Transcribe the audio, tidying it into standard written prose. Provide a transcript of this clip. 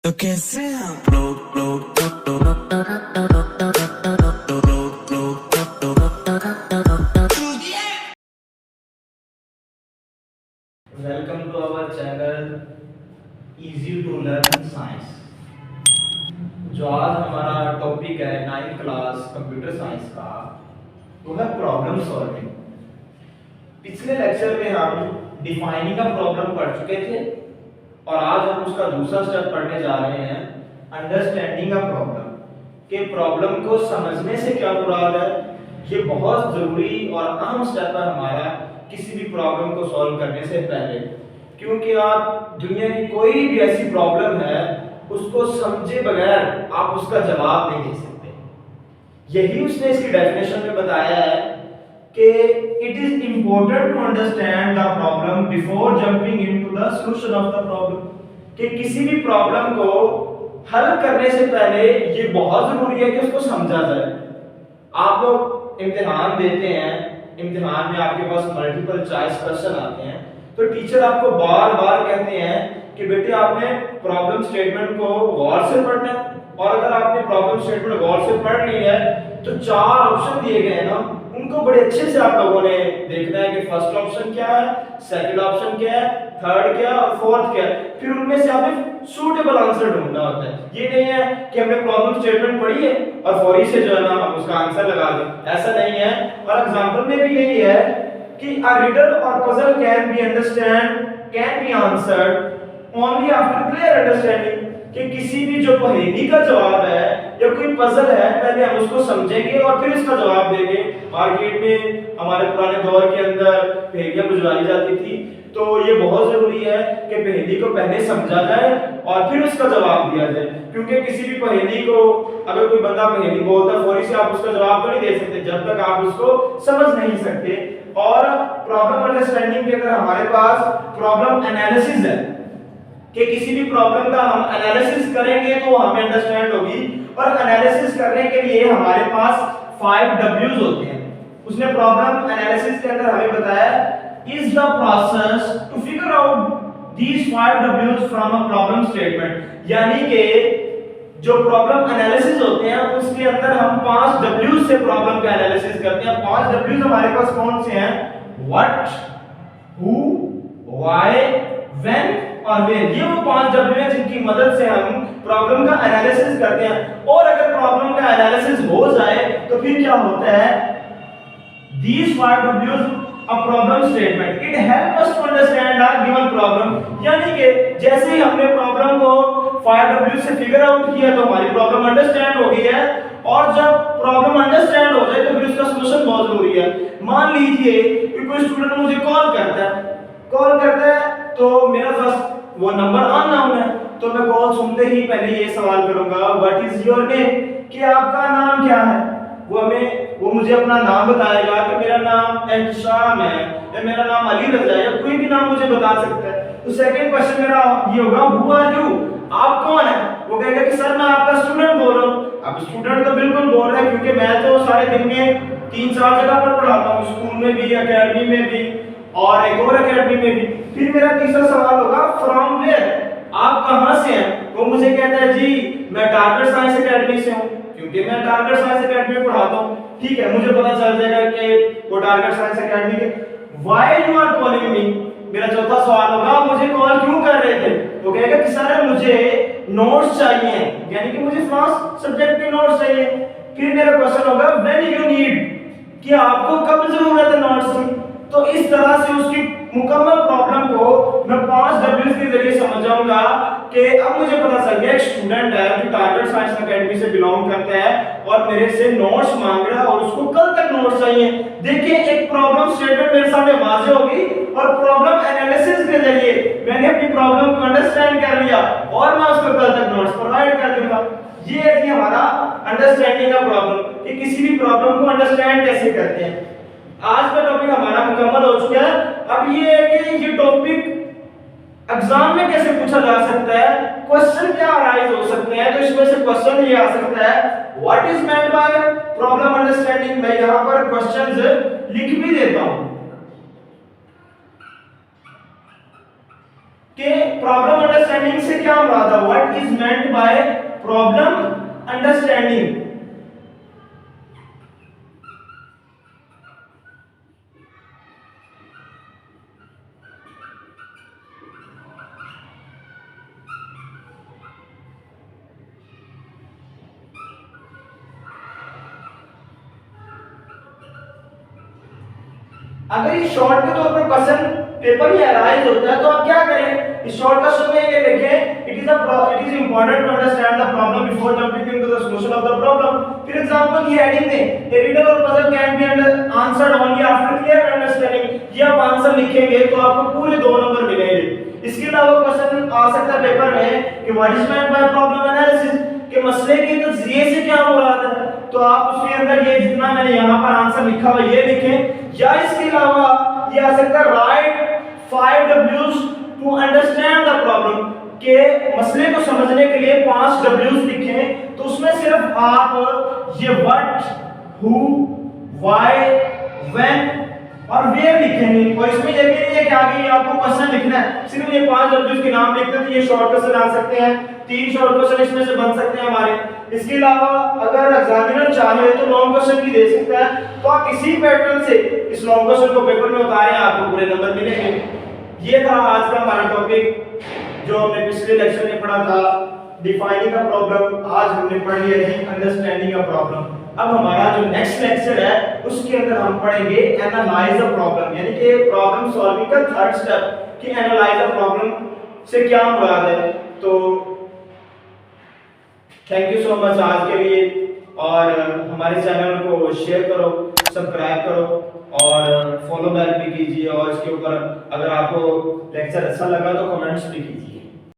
तो कैसे आप welcome to our channel easy to learn science. जो आज हमारा टॉपिक है 9th क्लास कंप्यूटर साइंस का, वो है प्रॉब्लम सॉल्विंग। पिछले लेक्चर में हम डिफाइनिंग का प्रॉब्लम पढ़ चुके थे और आज हम उसका दूसरा स्टेप पढ़ने जा रहे हैं, अंडरस्टैंडिंग का प्रॉब्लम। कि प्रॉब्लम को समझने से क्या मुराद है, ये बहुत जरूरी और अहम स्टेप है हमारा किसी भी प्रॉब्लम को सॉल्व करने से पहले। क्योंकि आप दुनिया की कोई भी ऐसी प्रॉब्लम है, उसको समझे बगैर आप उसका जवाब नहीं दे सकते। यही उसने इसकी डेफिनेशन में बताया है कि it is important to understand the problem before jumping into the solution of the problem. कि किसी भी प्रॉब्लम को हल करने से पहले ये बहुत जरूरी है कि उसको समझा जाए। आप लोग इम्तिहान देते हैं, इम्तिहान में आपके पास मल्टीपल चॉइस क्वेश्चन आते हैं, तो टीचर आपको बार बार कहते हैं कि बेटे आपने प्रॉब्लम स्टेटमेंट को गौर से पढ़ना है। और अगर आपने प्रॉब्लम स्टेटमेंट गौर से पढ़ ली है तो चार ऑप्शन दिए गए हैं ना, उनको बड़े अच्छे से आप लोगों ने देखना है कि फर्स्ट ऑप्शन क्या है, सेकंड ऑप्शन क्या है, थर्ड क्या और फोर्थ क्या है। फिर उनमें से आपने सूटेबल आंसर ढूंढना होता है। ये नहीं है कि हमने प्रॉब्लम स्टेटमेंट पढ़ी है और फौरी से जो है ना हम उसका आंसर लगा दें, ऐसा नहीं है। और एग्जांपल में भी यही है कि अ रिडल और puzzle can be answered only after clear understanding. कि किसी भी जो पहेली का जवाब है या कोई पजल है, पहले हम उसको समझेंगे और फिर इसका जवाब देंगे। मार्केट में हमारे पुराने दौर के अंदर पहेलियां बुझवाई जाती थी, तो ये बहुत जरूरी है कि पहेली को पहले समझा जाए और फिर उसका जवाब दिया जाए। क्योंकि किसी भी पहेली को अगर कोई बंदा पहेली बोलता है, फौरी से आप उसका जवाब तो नहीं दे सकते जब तक आप उसको समझ नहीं सकते। और प्रॉब्लम अंडरस्टैंडिंग के अंदर हमारे पास प्रॉब्लम एनालिसिस है कि किसी भी प्रॉब्लम का हम एनालिसिस करेंगे तो हमें अंडरस्टैंड होगी। और एनालिसिस करने के लिए हमारे पास 5 W's होते हैं। उसने प्रॉब्लम एनालिसिस के अंदर हमें बताया is the process to figure out these 5 W's from a problem statement। यानी कि जो प्रॉब्लम एनालिसिस होते हैं उसके अंदर हम 5 W's से प्रॉब्लम का एनालिसिस करते हैं। 5 W's हमारे पास कौन से हैं? व्हाट, हु, व्हाई, व्हेन और वेयर। ये वो 5 W हैं जिनकी मदद से हम प्रॉब्लम का एनालिसिस करते हैं। और अगर प्रॉब्लम का एनालिसिस हो जाए तो फिर क्या होता है? These 5 W's a problem statement it help us to understand a given problem। यानी कि जैसे ही हमने प्रॉब्लम को 5 W से फिगर आउट किया तो हमारी प्रॉब्लम अंडरस्टैंड हो गई है। और जब प्रॉब्लम अंडरस्टैंड हो जाए तो फिर उसका सॉल्यूशन बहुत जरूरी है। मान लीजिए कि कोई स्टूडेंट मुझे कॉल करता है तो मेरा फर्स्ट वो नंबर अननोन है, तो मैं कॉल सुनते ही पहले ये सवाल करूंगा व्हाट इज योर नेम, कि आपका नाम क्या है। वो मुझे अपना नाम बताएगा कि मेरा नाम एहतशाम है या मेरा नाम अली रजा है या कोई भी नाम मुझे बता सकता है। तो सेकंड क्वेश्चन मेरा ये होगा हु आर यू, आप कौन है। वो कहेगा कि सर मैं आपका स्टूडेंट बोल रहा हूँ। अब स्टूडेंट तो बिल्कुल बोल रहा है क्योंकि मैं तो सारे दिन में 3-4 जगह पर पढ़ाता हूँ, स्कूल में भी, एकेडमी में भी और एक और एकेडमी में भी। फिर मेरा तीसरा सवाल होगा फ्रॉम वेयर, आप कहां से हैं। वो मुझे कहता है जी मैं टारगेट साइंस एकेडमी से हूं क्योंकि मैं टारगेट साइंस एकेडमी में पढ़ाता हूं। ठीक है, मुझे पता चल जाएगा कि वो टारगेट साइंस एकेडमी के। Why you are calling me, मेरा चौथा सवाल होगा मुझे कॉल क्यों कर रहे थे। वो कहेगा कि सर मुझे नोट्स चाहिए, यानी कि मुझे फ्रांस सब्जेक्ट के नोट्स चाहिए। फिर मेरा क्वेश्चन होगा व्हेन यू नीड, कि आपको कब जरूरत है नोट्स की। तो इस तरह से उसकी मुकम्मल प्रॉब्लम को मैं 5 W's के जरिए समझ जाऊंगा कि अब मुझे पता चल गया एक स्टूडेंट है जो टारगेट साइंस एकेडमी से बिलोंग करता है और मेरे से नोट्स मांग रहा है और उसको कल तक नोट्स चाहिए। देखिए एक प्रॉब्लम स्टेटमेंट मेरे सामने वाज़ेह होगी और प्रॉब्लम एनालिसिस के जरिए मैंने अपनी प्रॉब्लम को अंडरस्टैंड कर लिया और मैं उसको कल तक नोट्स प्रोवाइड कर दूंगा। ये है कि हमारा अंडरस्टैंडिंग का प्रॉब्लम, कि किसी भी प्रॉब्लम को अंडरस्टैंड कैसे करते हैं। आज का टॉपिक हमारा मुकम्मल हो चुका है। अब ये है कि ये टॉपिक एग्जाम में कैसे पूछा जा सकता है, क्वेश्चन क्या अराइज हो सकते हैं। तो इसमें से क्वेश्चन ये आ सकता है what is meant by problem understanding. मैं यहां पर क्वेश्चंस लिख भी देता हूं। कि प्रॉब्लम अंडरस्टैंडिंग से क्या मुराद है, what is meant by problem understanding. अगर ये शॉर्ट के तौर पर क्वेश्चन पेपर में अराइज होता है तो आप क्या करें, इस शॉर्ट क्वेश्चन में ये लिखें, it is important to understand the problem before jumping into the solution of the problem. फिर एग्जांपल की हेडिंग में ए रीडर और puzzle can be answered only after clear understanding. ये आप आंसर लिखेंगे तो आपको पूरे 2 नंबर मिलेंगे। इसके अलावा क्वेश्चन आ सकता है पेपर में कि what is meant by problem analysis, कि मसले की तज्जिए से क्या मुराद है, तो आप उसके अंदर ये जितना मैंने यहाँ पर आंसर लिखा हुआ ये लिखें। या इसके अलावा ये आ सकता है right 5 W's to understand the problem, के मसले को समझने के लिए 5 W's लिखें। तो उसमें सिर्फ आप ये व्हाट, हु, व्हाई, व्हेन और वेयर लिखेंगे। और इसमें ये भी नहीं है कि आगे आपको क्वेश्चन लिखना है, सिर्फ ये 5 W's के नाम लिखते तो ये शॉर्ट क्वेश्चन आ सकते हैं, 3 शॉर्ट क्वेश्चन इसमें से बन सकते हैं हमारे। इसके अलावा अगर एग्जामिनर चाहे तो लॉन्ग क्वेश्चन भी दे सकता है, तो आप इसी पैटर्न से इस लॉन्ग क्वेश्चन को पेपर में उतारें, आपको पूरे नंबर मिलेंगे। ये था आज का हमारा टॉपिक जो हमने पिछले लेक्चर में पढ़ा था, डिफाइनिंग अ प्रॉब्लम। आज हमने पढ़ लिया है अंडरस्टैंडिंग अ प्रॉब्लम। अब हमारा जो नेक्स्ट लेक्चर है उसके अंदर हम पढ़ेंगे एनालाइज अ प्रॉब्लम, यानी कि प्रॉब्लम सॉल्विंग का थर्ड स्टेप कि एनालाइज अ प्रॉब्लम से क्या मुराद है। तो थैंक यू सो मच आज के लिए, और हमारे चैनल को शेयर करो, सब्सक्राइब करो और फॉलो बैक भी कीजिए, और इसके ऊपर अगर आपको लेक्चर अच्छा लगा तो कमेंट्स भी कीजिए।